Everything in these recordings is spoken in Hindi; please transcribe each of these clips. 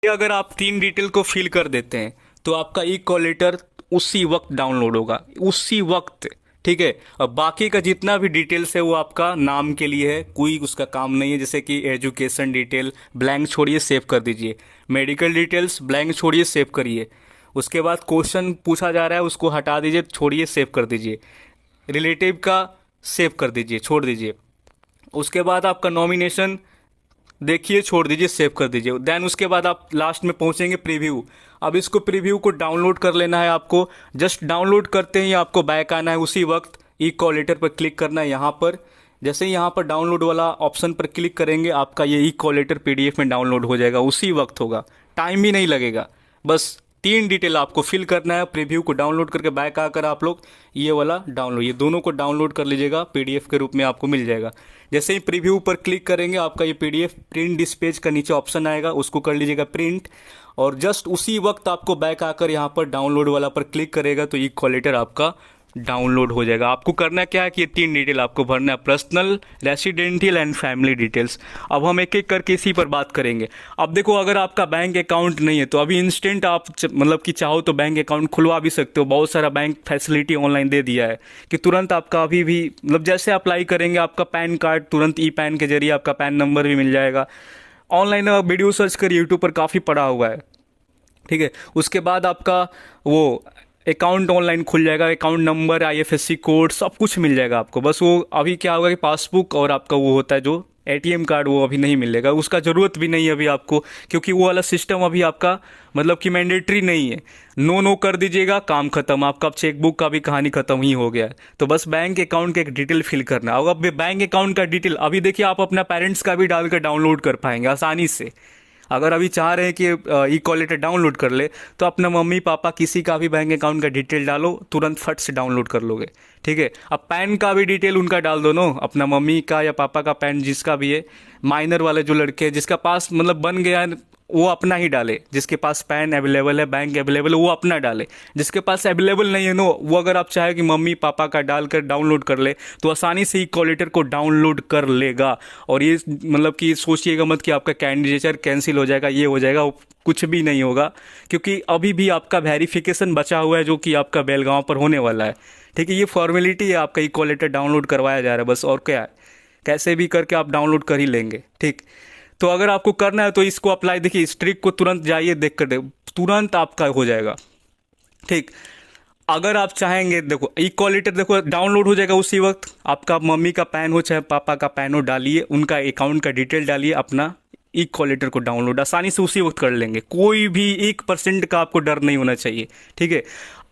ये अगर आप तीन डिटेल को फिल कर देते हैं तो आपका ई कॉल लेटर उसी वक्त डाउनलोड होगा, उसी वक्त। ठीक है। और बाकी का जितना भी डिटेल्स है वो आपका नाम के लिए है, कोई उसका काम नहीं है। जैसे कि एजुकेशन डिटेल ब्लैंक छोड़िए, सेव कर दीजिए। मेडिकल डिटेल्स ब्लैंक छोड़िए, सेव करिए। उसके बाद क्वेश्चन पूछा जा रहा है उसको हटा दीजिए, छोड़िए, सेव कर दीजिए। रिलेटिव का सेव कर दीजिए, छोड़ दीजिए। उसके बाद आपका नॉमिनेशन देखिए, छोड़ दीजिए, सेव कर दीजिए। देन उसके बाद आप लास्ट में पहुंचेंगे प्रीव्यू। अब इसको प्रीव्यू को डाउनलोड कर लेना है आपको। जस्ट डाउनलोड करते ही आपको बैक आना है, उसी वक्त ई कॉल लेटर पर क्लिक करना है यहाँ पर। जैसे ही यहाँ पर डाउनलोड वाला ऑप्शन पर क्लिक करेंगे आपका ये ई कॉल लेटर पीडीएफ में डाउनलोड हो जाएगा, उसी वक्त होगा, टाइम भी नहीं लगेगा। बस तीन डिटेल आपको फिल करना है, प्रीव्यू को डाउनलोड करके बैक आकर आप लोग ये वाला डाउनलोड, ये दोनों को डाउनलोड कर लीजिएगा, पीडीएफ के रूप में आपको मिल जाएगा। जैसे ही प्रीव्यू पर क्लिक करेंगे आपका ये पीडीएफ प्रिंट दिस पेज का नीचे ऑप्शन आएगा, उसको कर लीजिएगा प्रिंट। और जस्ट उसी वक्त आपको बैक आकर यहाँ पर डाउनलोड वाला पर क्लिक करेगा तो ई कॉल लेटर आपका डाउनलोड हो जाएगा। आपको करना क्या है कि ये तीन डिटेल आपको भरना है, personal, residential and family details. अब हम एक एक करके इसी पर बात करेंगे। अब देखो, अगर आपका बैंक अकाउंट नहीं है तो अभी इंस्टेंट आप मतलब कि चाहो तो बैंक अकाउंट खुलवा भी सकते हो। बहुत सारा बैंक फैसिलिटी ऑनलाइन दे दिया है कि तुरंत आपका अभी भी मतलब जैसे अप्लाई करेंगे आपका पैन कार्ड तुरंत ई पैन के जरिए आपका पैन नंबर भी मिल जाएगा। ऑनलाइन वीडियो सर्च कर यूट्यूब पर काफ़ी पड़ा हुआ है। ठीक है। उसके बाद आपका वो अकाउंट ऑनलाइन खुल जाएगा, अकाउंट नंबर, आईएफएससी कोड सब कुछ मिल जाएगा आपको। बस वो अभी क्या होगा कि पासबुक और आपका वो होता है जो एटीएम कार्ड, वो अभी नहीं मिलेगा, उसका ज़रूरत भी नहीं है अभी आपको, क्योंकि वो वाला सिस्टम अभी आपका मतलब कि मैंडेटरी नहीं है। नो नो कर दीजिएगा, काम खत्म आपका। अब चेकबुक का भी कहानी खत्म ही हो गया है। तो बस बैंक अकाउंट का एक डिटेल फिल करना है। अब बैंक अकाउंट का डिटेल अभी देखिए आप अपना पेरेंट्स का भी डालकर डाउनलोड कर पाएंगे आसानी से। अगर अभी चाह रहे हैं कि ई कॉल लेटर डाउनलोड कर ले तो अपना मम्मी पापा किसी का भी बैंक अकाउंट का डिटेल डालो, तुरंत फट से डाउनलोड कर लोगे। ठीक है। अब पैन का भी डिटेल उनका डाल दो, नो अपना मम्मी का या पापा का पैन जिसका भी है, माइनर वाले जो लड़के हैं जिसका पास मतलब बन गया है वो अपना ही डाले। जिसके पास पैन अवेलेबल है, बैंक अवेलेबल है, वो अपना डाले। जिसके पास अवेलेबल नहीं है नो, वो अगर आप चाहे कि मम्मी पापा का डालकर डाउनलोड कर ले तो आसानी से ही कॉल लेटर को डाउनलोड कर लेगा। और ये मतलब कि सोचिएगा मत कि आपका कैंडिडेचर कैंसिल हो जाएगा, ये हो जाएगा, कुछ भी नहीं होगा। क्योंकि अभी भी आपका वेरिफिकेशन बचा हुआ है जो कि आपका बेलगांव पर होने वाला है। ठीक है। ये फॉर्मेलिटी है, आपका ई कॉल लेटर डाउनलोड करवाया जा रहा है बस, और क्या है, कैसे भी करके आप डाउनलोड कर ही लेंगे। ठीक। तो अगर आपको करना है तो इसको अप्लाई, देखिए स्ट्रिक को तुरंत जाइए देख कर दे, तुरंत आपका हो जाएगा। ठीक। अगर आप चाहेंगे, देखो ई कॉल लेटर देखो डाउनलोड हो जाएगा उसी वक्त। आपका मम्मी का पैन हो चाहे पापा का पैन हो, डालिए उनका अकाउंट का डिटेल डालिए, अपना ई कॉल लेटर को डाउनलोड आसानी से उसी वक्त कर लेंगे। कोई भी 1% का आपको डर नहीं होना चाहिए। ठीक है।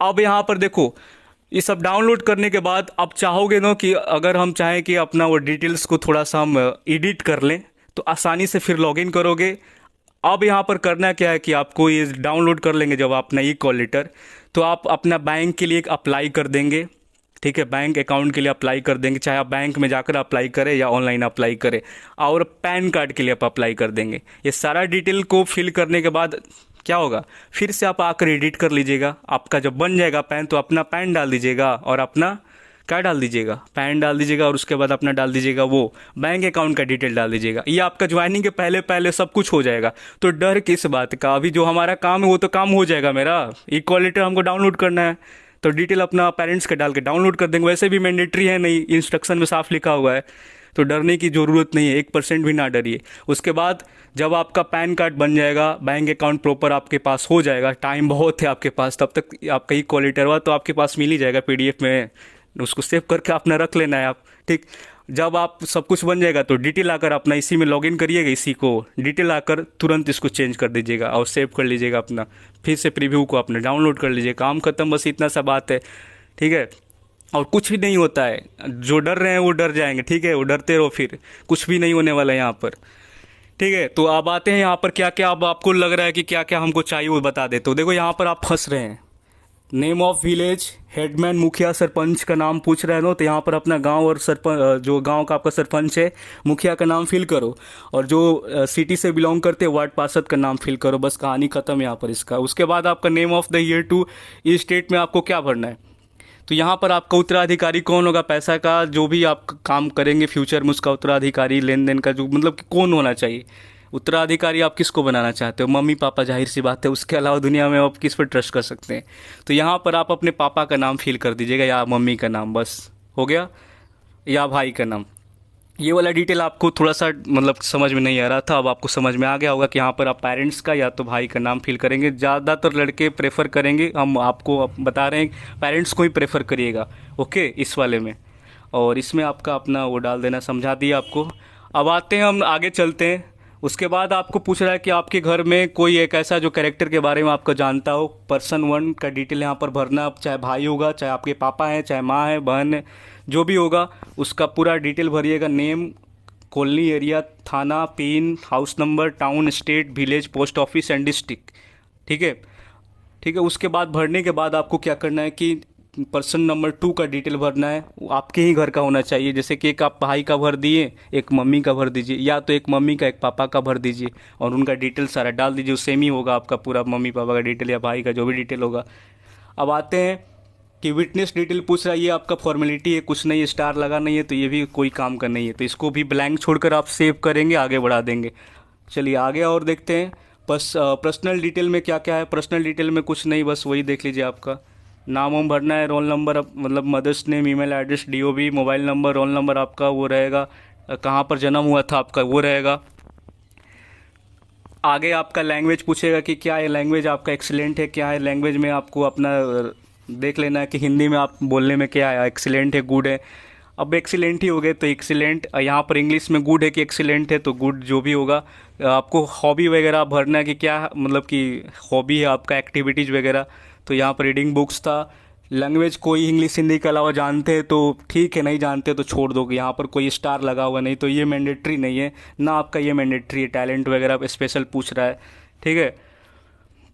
अब यहाँ पर देखो, ये सब डाउनलोड करने के बाद आप चाहोगे ना कि अगर हम चाहें कि अपना वो डिटेल्स को थोड़ा सा हम एडिट कर लें तो आसानी से फिर लॉगिन करोगे। अब यहाँ पर करना क्या है कि आपको ये डाउनलोड कर लेंगे जब अपना ई कॉल लेटर, तो आप अपना बैंक के लिए एक अप्लाई कर देंगे। ठीक है। बैंक अकाउंट के लिए अप्लाई कर देंगे, चाहे आप बैंक में जाकर अप्लाई करें या ऑनलाइन अप्लाई करें। और पैन कार्ड के लिए आप अप्लाई कर देंगे। ये सारा डिटेल को फिल करने के बाद क्या होगा, फिर से आप आकर एडिट कर लीजिएगा। आपका जब बन जाएगा पैन तो अपना पैन डाल दीजिएगा और अपना क्या डाल दीजिएगा, पैन डाल दीजिएगा। और उसके बाद अपना डाल दीजिएगा वो बैंक अकाउंट का डिटेल डाल दीजिएगा। ये आपका ज्वाइनिंग के पहले पहले सब कुछ हो जाएगा। तो डर किस बात का, अभी जो हमारा काम है वो तो काम हो जाएगा। मेरा ई कॉल लेटर हमको डाउनलोड करना है तो डिटेल अपना पेरेंट्स का डाल के डाउनलोड कर देंगे। वैसे भी मैंडेटरी है नहीं, इंस्ट्रक्शन में साफ लिखा हुआ है, तो डरने की ज़रूरत नहीं है, 1% भी ना डरिए। उसके बाद जब आपका पैन कार्ड बन जाएगा, बैंक अकाउंट प्रॉपर आपके पास हो जाएगा, टाइम बहुत है आपके पास, तब तक आपका ई कॉल लेटर हुआ तो आपके पास मिल ही जाएगा पीडीएफ में। उसको सेव करके अपना रख लेना है आप। ठीक। जब आप सब कुछ बन जाएगा तो डिटेल आकर अपना इसी में लॉगिन करिएगा, इसी को डिटेल आकर तुरंत इसको चेंज कर दीजिएगा और सेव कर लीजिएगा अपना। फिर से प्रीव्यू को अपने डाउनलोड कर लीजिए, काम खत्म, बस इतना सा बात है। ठीक है। और कुछ भी नहीं होता है, जो डर रहे हैं वो डर जाएंगे। ठीक है। वो डरते रहो, फिर कुछ भी नहीं होने वाला है यहाँ पर। ठीक है। तो अब आते हैं यहाँ पर क्या क्या अब आपको लग रहा है कि क्या क्या हमको चाहिए वो बता देते हो। देखो यहाँ पर आप फंस रहे हैं, नेम ऑफ विलेज, हेडमैन, मुखिया, सरपंच का नाम पूछ रहे हो तो यहाँ पर अपना गांव और सरपंच, जो गांव का आपका सरपंच है, मुखिया का नाम फिल करो। और जो सिटी से बिलोंग करते हैं वार्ड पार्षद का नाम फिल करो। बस कहानी खत्म यहाँ पर इसका। उसके बाद आपका name of the year to इस स्टेट में आपको क्या भरना है। तो यहाँ पर आपका उत्तराधिकारी कौन होगा, पैसा का जो भी आप काम करेंगे फ्यूचर में उसका उत्तराधिकारी, लेन देन का जो मतलब कि कौन होना चाहिए उत्तराधिकारी आप किसको बनाना चाहते हो? मम्मी पापा, जाहिर सी बात है। उसके अलावा दुनिया में आप किस पर ट्रस्ट कर सकते हैं? तो यहाँ पर आप अपने पापा का नाम फिल कर दीजिएगा या मम्मी का नाम, बस हो गया, या भाई का नाम। ये वाला डिटेल आपको थोड़ा सा मतलब समझ में नहीं आ रहा था, अब आपको समझ में आ गया होगा कि यहाँ पर आप पेरेंट्स का या तो भाई का नाम फिल करेंगे। ज़्यादातर लड़के प्रेफर करेंगे, हम आपको बता रहे हैं पेरेंट्स को ही प्रेफर करिएगा, ओके, इस वाले में। और इसमें आपका अपना वो डाल देना, समझा दिया आपको। अब आते हैं, हम आगे चलते हैं। उसके बाद आपको पूछ रहा है कि आपके घर में कोई एक ऐसा जो कैरेक्टर के बारे में आपको जानता हो, पर्सन वन का डिटेल यहाँ पर भरना। आप चाहे भाई होगा, चाहे आपके पापा हैं, चाहे माँ है, बहन है, जो भी होगा उसका पूरा डिटेल भरिएगा। नेम, कॉलोनी, एरिया, थाना, pin, house number, town, state, village, post office and district. ठीक है, ठीक है। उसके बाद भरने के बाद आपको क्या करना है कि पर्सन नंबर 2 का डिटेल भरना है, वो आपके ही घर का होना चाहिए। जैसे कि एक आप भाई का भर दिए, एक मम्मी का भर दीजिए, या तो एक मम्मी का एक पापा का भर दीजिए और उनका डिटेल सारा डाल दीजिए। वो सेम ही होगा आपका पूरा, मम्मी पापा का डिटेल या भाई का जो भी डिटेल होगा। अब आते हैं कि विटनेस डिटेल पूछ रहा है, ये आपका फॉर्मेलिटी है, कुछ नहीं, स्टार लगा नहीं है तो ये भी कोई काम का नहीं है, तो इसको भी ब्लैंक छोड़कर आप सेव करेंगे, आगे बढ़ा देंगे। चलिए आगे और देखते हैं। बस पर्सनल डिटेल में क्या क्या है? पर्सनल डिटेल में कुछ नहीं, बस वही देख लीजिए। आपका नाम वाम भरना है, रोल नंबर, मतलब mother's name, email address, DOB, mobile number, roll number आपका वो रहेगा, कहाँ पर जन्म हुआ था आपका वो रहेगा। आगे आपका लैंग्वेज पूछेगा कि क्या है लैंग्वेज आपका एक्सीलेंट है, क्या है लैंग्वेज में आपको अपना देख लेना है कि हिंदी में आप बोलने में क्या है, एक्सीलेंट है, गुड है। अब एक्सीलेंट ही हो गए तो एक्सीलेंट, यहाँ पर इंग्लिश में गुड है कि एक्सीलेंट है, तो गुड जो भी होगा। आपको हॉबी वगैरह भरना है कि क्या मतलब कि हॉबी है आपका, एक्टिविटीज़ वगैरह। तो यहाँ पर रीडिंग बुक्स था। लैंग्वेज कोई इंग्लिश हिंदी के अलावा जानते हैं तो ठीक है, नहीं जानते तो छोड़ दोगे। यहाँ पर कोई स्टार लगा हुआ नहीं, तो ये मैंडेटरी नहीं है ना, आपका ये मैंडेटरी है। टैलेंट वगैरह स्पेशल पूछ रहा है, ठीक है।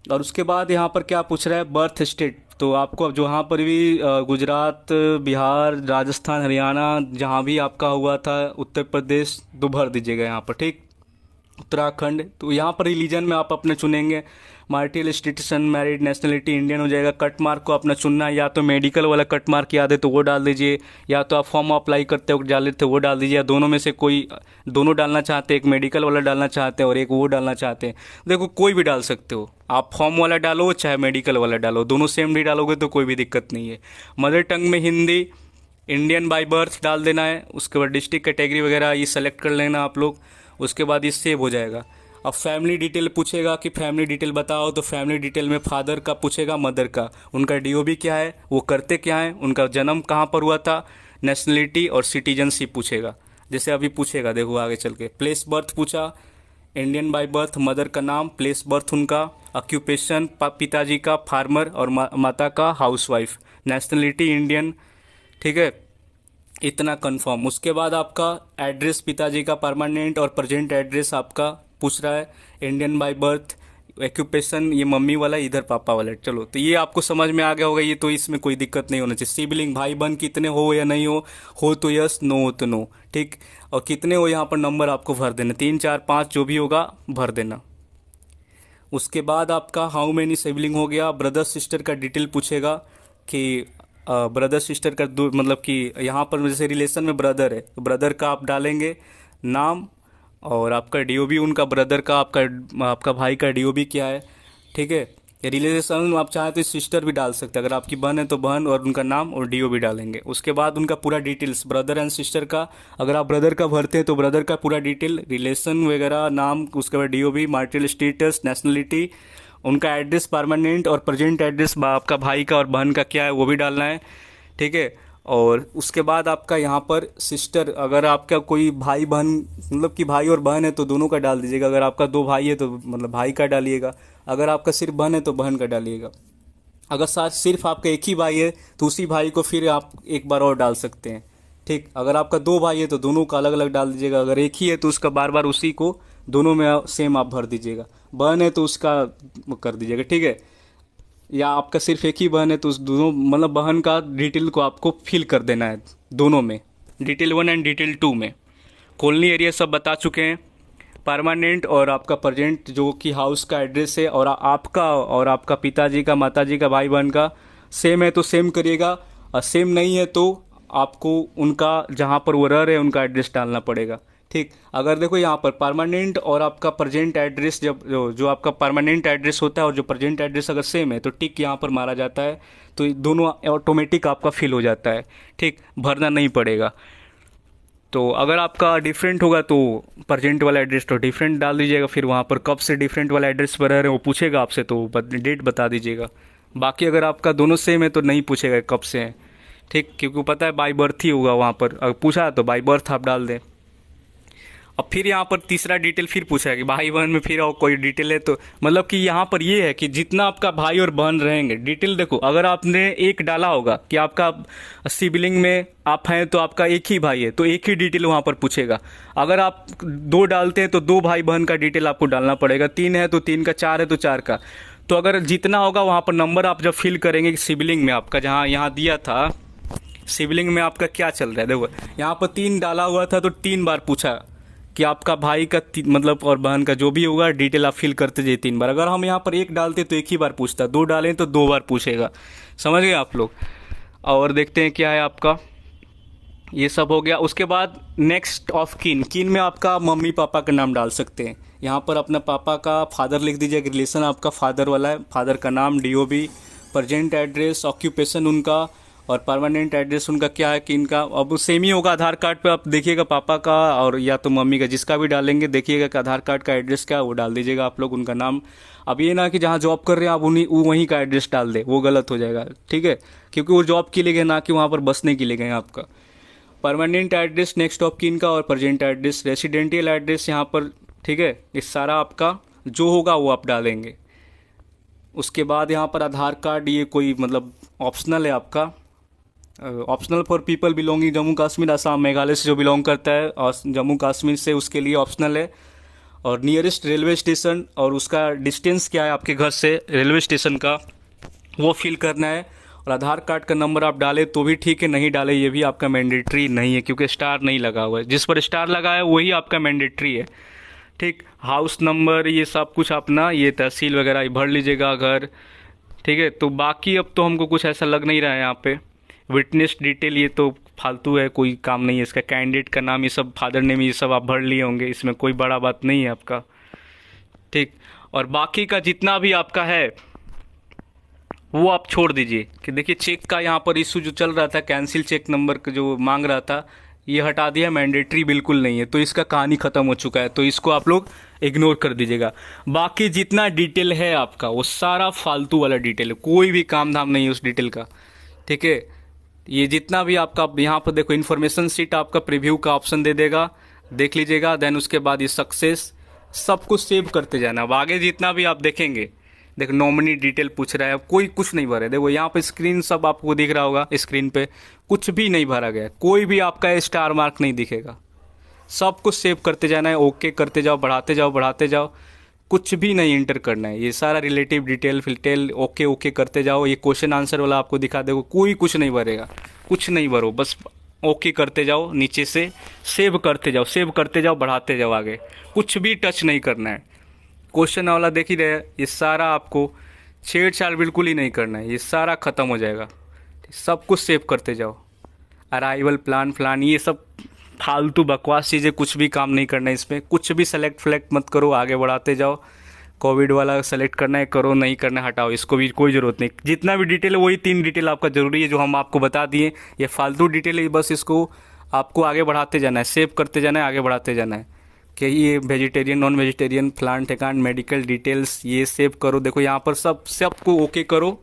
और उसके बाद यहाँ पर क्या पूछ रहा है? Birth state. तो आपको अब जहाँ पर भी गुजरात, बिहार, राजस्थान, हरियाणा, जहाँ भी आपका हुआ था, उत्तर प्रदेश, तो भर दीजिएगा यहाँ पर, ठीक। उत्तराखंड, तो यहाँ पर रिलीजन में आप अपने चुनेंगे। मार्टियल स्टेटसन, मैरिड, नेशनलिटी इंडियन हो जाएगा। कट मार्क को अपना चुनना है, या तो मेडिकल वाला कट मार्क याद है तो वो डाल दीजिए, या तो आप फॉर्म अप्लाई करते हो डाल देते वो डाल दीजिए, या दोनों में से कोई, दोनों डालना चाहते हैं, एक मेडिकल वाला डालना चाहते हैं और एक वो डालना चाहते हैं। देखो कोई भी डाल सकते हो आप, फॉर्म वाला डालो चाहे मेडिकल वाला डालो, दोनों सेम भी डालोगे तो कोई भी दिक्कत नहीं है। मदर टंग में हिंदी, इंडियन बाय बर्थ डाल देना है। उसके बाद डिस्ट्रिक्ट कैटेगरी वगैरह ये सेलेक्ट कर लेना आप लोग। उसके बाद ये सेव हो जाएगा। अब फैमिली डिटेल पूछेगा कि फैमिली डिटेल बताओ, तो फैमिली डिटेल में फादर का पूछेगा, मदर का, उनका डीओबी क्या है, वो करते क्या है, उनका जन्म कहाँ पर हुआ था, नेशनलिटी और सिटीजनशिप पूछेगा। जैसे अभी पूछेगा, देखो आगे चल के। प्लेस बर्थ पूछा, इंडियन बाय बर्थ, मदर का नाम, प्लेस बर्थ उनका, ऑक्यूपेशन पिताजी का फार्मर और माता का हाउसवाइफ, नेशनलिटी इंडियन, ठीक है, इतना कंफर्म। उसके बाद आपका एड्रेस पिताजी का परमानेंट और प्रेजेंट एड्रेस आपका पूछ रहा है, इंडियन बाय बर्थ, एक्यूपेशन ये मम्मी वाला, इधर पापा वाला। चलो तो ये आपको समझ में आ गया होगा, ये तो इसमें कोई दिक्कत नहीं होना चाहिए। सिबलिंग भाई बहन कितने हो या नहीं हो तो यस, नो हो तो नो, ठीक। और कितने हो यहाँ पर नंबर आपको भर देना, 3 4 5 जो भी होगा भर देना। उसके बाद आपका हाउ मेनी सिबलिंग हो गया। ब्रदर सिस्टर का डिटेल पूछेगा कि ब्रदर सिस्टर का दो, मतलब कि यहाँ पर जैसे रिलेशन में ब्रदर है तो ब्रदर का आप डालेंगे नाम, और आपका डीओबी उनका ब्रदर का, आपका भाई का डीओबी क्या है, ठीक है। रिलेशन में आप चाहें तो सिस्टर भी डाल सकते हैं, अगर आपकी बहन है तो बहन और उनका नाम और डीओबी डालेंगे। उसके बाद उनका पूरा डिटेल्स ब्रदर एंड सिस्टर का, अगर आप ब्रदर का भरते हैं तो ब्रदर का पूरा डिटेल, रिलेशन वगैरह, नाम, उसके बाद डीओबी, मार्टियल स्टेटस, नेशनलिटी, उनका एड्रेस परमानेंट और प्रेजेंट एड्रेस आपका भाई का और बहन का क्या है वो भी डालना है, ठीक है। और उसके बाद आपका यहाँ पर सिस्टर, अगर आपका कोई भाई बहन, मतलब कि भाई और बहन है तो दोनों का डाल दीजिएगा। अगर आपका 2 भाई है तो मतलब भाई का डालिएगा, अगर आपका सिर्फ बहन है तो बहन का डालिएगा। अगर साथ सिर्फ आपका एक ही भाई है तो उसी भाई को फिर आप एक बार और डाल सकते हैं, ठीक। अगर आपका 2 भाई है तो दोनों का अलग अलग डाल दीजिएगा, अगर एक ही है तो उसका बार बार उसी को दोनों में सेम आप भर दीजिएगा। बहन है तो उसका कर दीजिएगा, ठीक है। या आपका सिर्फ एक ही बहन है तो उस दोनों, मतलब बहन का डिटेल को आपको फिल कर देना है दोनों में, डिटेल 1 एंड डिटेल 2 में। कॉलोनी एरिया सब बता चुके हैं, परमानेंट और आपका प्रेजेंट जो कि हाउस का एड्रेस है, और आपका पिताजी का, माताजी का, भाई बहन का सेम है तो सेम करिएगा, और सेम नहीं है तो आपको उनका जहाँ पर वो रह रहे हैं उनका एड्रेस डालना पड़ेगा। ठीक, अगर देखो यहाँ पर परमानेंट और आपका प्रेजेंट एड्रेस, जब जो आपका परमानेंट एड्रेस होता है और जो प्रेजेंट एड्रेस अगर सेम है तो टिक यहाँ पर मारा जाता है, तो ये दोनों ऑटोमेटिक आपका फिल हो जाता है। ठीक, भरना नहीं पड़ेगा। तो अगर आपका डिफरेंट होगा तो प्रेजेंट वाला एड्रेस तो डिफरेंट डाल दीजिएगा, फिर वहाँ पर कब से डिफरेंट वाला एड्रेस पर रह रहे हैं वो पूछेगा आपसे, तो डेट बता दीजिएगा। बाकी अगर आपका दोनों सेम है तो नहीं पूछेगा कब से है। ठीक, क्योंकि पता है बाई बर्थ ही होगा वहाँ पर, अगर पूछा तो बाई बर्थ आप डाल दें। अब फिर यहाँ पर तीसरा डिटेल फिर पूछा है कि भाई बहन में फिर और कोई डिटेल है, तो मतलब कि यहाँ पर ये है कि जितना आपका भाई और बहन रहेंगे डिटेल, देखो अगर आपने एक डाला होगा कि आपका सिबलिंग में आप हैं तो आपका एक ही भाई है तो एक ही डिटेल वहाँ पर पूछेगा। अगर आप दो डालते हैं तो दो भाई बहन का डिटेल आपको डालना पड़ेगा, तीन है तो तीन का, चार है तो चार का। तो अगर जितना होगा वहाँ पर नंबर आप जब फिल करेंगे सिबलिंग में आपका, जहाँ यहाँ दिया था सिबलिंग में आपका क्या चल रहा है, देखो यहाँ पर तीन डाला हुआ था तो तीन बार पूछा कि आपका भाई का मतलब और बहन का जो भी होगा डिटेल आप फिल करते जाइए तीन बार। अगर हम यहाँ पर एक डालते तो एक ही बार पूछता, दो डालें तो दो बार पूछेगा। समझ गए आप लोग। और देखते हैं क्या है आपका, ये सब हो गया। उसके बाद नेक्स्ट ऑफ किन, किन में आपका मम्मी पापा का नाम डाल सकते हैं। यहाँ पर अपना पापा का फादर लिख दीजिए, रिलेशन आपका फादर वाला है, फादर का नाम, डीओबी, प्रेजेंट एड्रेस, ऑक्यूपेशन उनका, और परमानेंट एड्रेस उनका क्या है कि इनका अब सेम ही होगा। आधार कार्ड पे आप देखिएगा पापा का और या तो मम्मी का, जिसका भी डालेंगे देखिएगा कि आधार कार्ड का एड्रेस क्या है वो डाल दीजिएगा आप लोग, उनका नाम। अब ये ना कि जहाँ जॉब कर रहे हैं आप उन्हीं वहीं का एड्रेस डाल दे, वो गलत हो जाएगा। ठीक है, क्योंकि वो जॉब के लिए गए ना कि वहाँ पर बसने के लिए गए आपका। Permanent address next of kin का और प्रेजेंट एड्रेस, रेसिडेंशियल एड्रेस यहाँ पर। ठीक है, इस सारा आपका जो होगा वो आप डालेंगे। उसके बाद यहाँ पर आधार कार्ड, ये कोई मतलब ऑप्शनल है आपका, optional for people belonging Jammu Kashmir Assam Meghalaya से जो बिलोंग करता है और जम्मू कश्मीर से उसके लिए ऑप्शनल है। और नियरेस्ट रेलवे स्टेशन और उसका डिस्टेंस क्या है आपके घर से रेलवे स्टेशन का, वो फिल करना है। और आधार कार्ड का नंबर आप डालें तो भी ठीक है, नहीं डाले ये भी आपका मैंडेटरी नहीं है, क्योंकि स्टार नहीं लगा हुआ है। जिस पर स्टार लगा है वही आपका मैंडेटरी है। ठीक, हाउस नंबर ये सब कुछ अपना, ये तहसील वगैरह भर लीजिएगा घर। ठीक है, तो बाकी अब तो हमको कुछ ऐसा लग नहीं रहा है यहाँ पे। विटनेस डिटेल ये तो फालतू है, कोई काम नहीं है इसका। कैंडिडेट का नाम ये सब, फादर नेम ये सब आप भर लिए होंगे, इसमें कोई बड़ा बात नहीं है आपका। ठीक, और बाकी का जितना भी आपका है वो आप छोड़ दीजिए। कि देखिए चेक का यहाँ पर इशू जो चल रहा था, कैंसिल चेक नंबर का जो मांग रहा था, ये हटा दिया, मैंडेटरी बिल्कुल नहीं है, तो इसका कहानी खत्म हो चुका है, तो इसको आप लोग इग्नोर कर दीजिएगा। बाकी जितना डिटेल है आपका वो सारा फालतू वाला डिटेल है, कोई भी काम धाम नहीं है उस डिटेल का। ठीक है, ये जितना भी आपका यहाँ पर देखो इन्फॉर्मेशन सीट आपका प्रीव्यू का ऑप्शन दे देगा, देख लीजिएगा। देन उसके बाद ये सक्सेस, सब कुछ सेव करते जाना। अब आगे जितना भी आप देखेंगे, देखो नॉमिनी डिटेल पूछ रहा है, कोई कुछ नहीं भरा है। देखो यहाँ पे स्क्रीन सब आपको दिख रहा होगा, स्क्रीन पे कुछ भी नहीं भरा गया, कोई भी आपका स्टार मार्क नहीं दिखेगा। सब कुछ सेव करते जाना है, ओके करते जाओ, बढ़ाते जाओ बढ़ाते जाओ, कुछ भी नहीं इंटर करना है। ये सारा रिलेटिव डिटेल फिटेल ओके ओके करते जाओ। ये क्वेश्चन आंसर वाला आपको दिखा देगा, कोई कुछ नहीं भरेगा, कुछ नहीं भरो, बस ओके करते जाओ, नीचे से सेव करते जाओ, सेव करते जाओ, बढ़ाते जाओ आगे, कुछ भी टच नहीं करना है। क्वेश्चन वाला देख ही रहे, ये सारा आपको छेड़छाड़ बिल्कुल ही नहीं करना है, ये सारा खत्म हो जाएगा। सब कुछ सेव करते जाओ। अराइवल प्लान फ्लान ये सब फालतू बकवास चीज़ें, कुछ भी काम नहीं करना है इसमें, कुछ भी सेलेक्ट फ्लेक्ट मत करो, आगे बढ़ाते जाओ। कोविड वाला सेलेक्ट करना है करो, नहीं करना है हटाओ, इसको भी कोई ज़रूरत नहीं। जितना भी डिटेल है वही 3 डिटेल आपका ज़रूरी है जो हम आपको बता दिए। ये फालतू डिटेल है, बस इसको आपको आगे बढ़ाते जाना है, सेव करते जाना है, आगे बढ़ाते जाना है। कि ये vegetarian non vegetarian plant account medical details ये सेव करो। देखो यहाँ पर सबको ओके करो,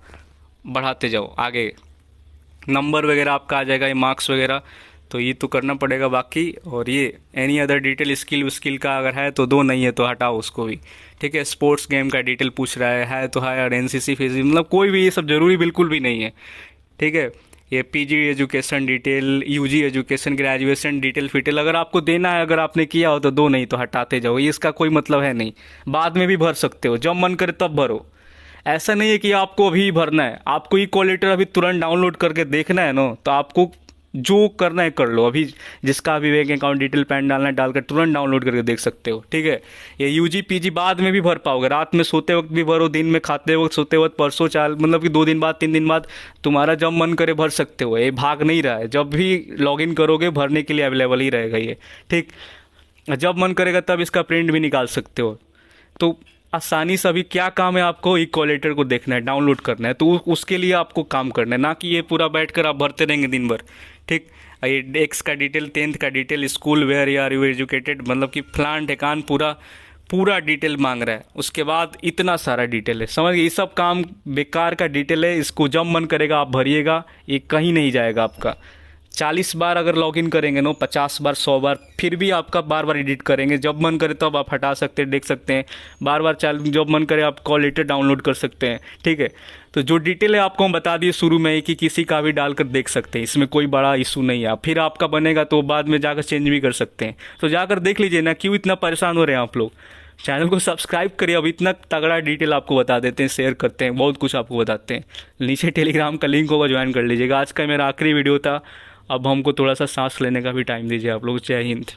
बढ़ाते जाओ आगे। नंबर वगैरह आपका आ जाएगा, ये मार्क्स वगैरह, तो ये तो करना पड़ेगा बाकी। और ये एनी अदर डिटेल स्किल का अगर है तो दो, नहीं है तो हटाओ उसको भी। ठीक है, स्पोर्ट्स गेम का डिटेल पूछ रहा है तो है, और एनसीसी फिजिक मतलब कोई भी ये सब जरूरी बिल्कुल भी नहीं है। ठीक है, ये PG education detail, UG education, graduation detail फिटेल अगर आपको देना है, अगर आपने किया हो तो दो, नहीं तो हटाते जाओ, ये इसका कोई मतलब है नहीं। बाद में भी भर सकते हो, जब मन करे तब भरो। ऐसा नहीं है कि आपको अभी भरना है, आपको ई कॉलेटर अभी तुरंत डाउनलोड करके देखना है ना, तो आपको जो करना है कर लो। अभी जिसका भी बैंक अकाउंट डिटेल पैन डालना है डालकर तुरंत डाउनलोड करके देख सकते हो। ठीक है, ये यूजी पीजी बाद में भी भर पाओगे, रात में सोते वक्त भी भरो, दिन में खाते वक्त, सोते वक्त, परसों चाल मतलब कि 2 दिन बाद 3 दिन बाद, तुम्हारा जब मन करे भर सकते हो। ये भाग नहीं रहा है, जब भी लॉगिन करोगे भरने के लिए अवेलेबल ही रहेगा ये। ठीक, जब मन करेगा तब इसका प्रिंट भी निकाल सकते हो। तो आसानी से अभी क्या काम है, आपको ई कॉलेटर को देखना है, डाउनलोड करना है, तो उसके लिए आपको काम करना है, ना कि ये पूरा बैठकर आप भरते रहेंगे दिन भर। ठीक। ये एक्स का डिटेल, 10th का detail, school where are you educated, मतलब कि फलान ठेकान पूरा पूरा डिटेल मांग रहा है। उसके बाद इतना सारा डिटेल है, समझ गए, ये सब काम बेकार का डिटेल है। इसको जब मन करेगा आप भरिएगा, ये कहीं नहीं जाएगा आपका। 40 बार अगर लॉगिन करेंगे नो, 50 बार, 100 बार, फिर भी आपका बार बार एडिट करेंगे। जब मन करे तब आप हटा सकते हैं, देख सकते हैं, बार बार जब मन करे आप कॉल लेटर डाउनलोड कर सकते हैं। ठीक है। तो जो डिटेल है आपको हम बता दिए शुरू में ही कि किसी का भी डालकर देख सकते हैं, इसमें कोई बड़ा इशू नहीं है। फिर आपका बनेगा तो बाद में जाकर चेंज भी कर सकते हैं। तो जाकर देख लीजिए ना, क्यों इतना परेशान हो रहे हैं आप लोग। चैनल को सब्सक्राइब करिए, अब इतना तगड़ा डिटेल आपको बता देते हैं, शेयर करते हैं, बहुत कुछ आपको बताते हैं। नीचे टेलीग्राम का लिंक होगा, ज्वाइन कर लीजिएगा। आज का मेरा आखिरी वीडियो था, अब हमको थोड़ा सा सांस लेने का भी टाइम दीजिए आप लोग। जय हिंद।